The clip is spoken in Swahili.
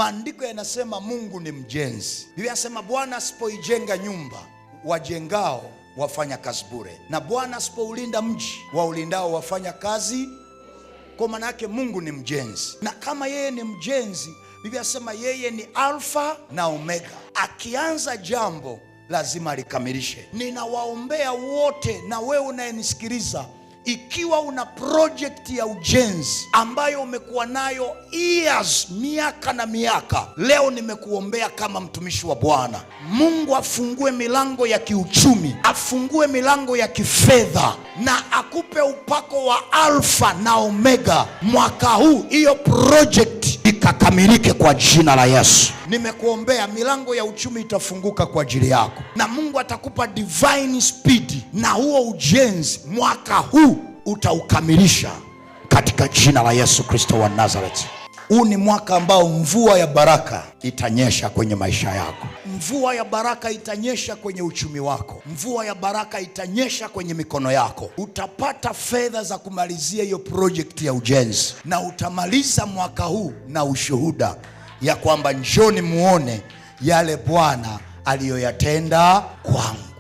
Maandiko yanasema Mungu ni mjenzi. Biblia inasema Bwana asipoijenga nyumba, wajengao wafanya kazi bure, na Bwana asipoulinda mji, waulindao wafanya kazi. Kwa maana yake Mungu ni mjenzi, na kama yeye ni mjenzi, Biblia inasema yeye ni Alfa na Omega. Akianza jambo lazima likamilishe. Ninawaombea wote, na wewe unayenisikiliza, ikiwa una project ya ujenzi ambayo umekuwa nayo years, miaka na miaka, leo nimekuombea kama mtumishi wa Bwana, Mungu afungue milango ya kiuchumi, afungue milango ya kifedha, na akupe upako wa Alfa na Omega mwaka huu, hiyo project ikakamilike kwa jina la Yesu. Nimekuombea, milango ya uchumi itafunguka kwa ajili yako, na Mungu atakupa divine speed, na huo ujenzi mwaka huu utaukamilisha katika jina la Yesu Kristo wa Nazareth. Huu ni mwaka ambao mvua ya baraka itanyesha kwenye maisha yako. Mvua ya baraka itanyesha kwenye uchumi wako. Mvua ya baraka itanyesha kwenye mikono yako. Utapata fedha za kumalizia hiyo project ya ujenzi, na utamaliza mwaka huu na ushuhuda ya kwamba njoni muone yale Bwana aliyoyatenda kwangu.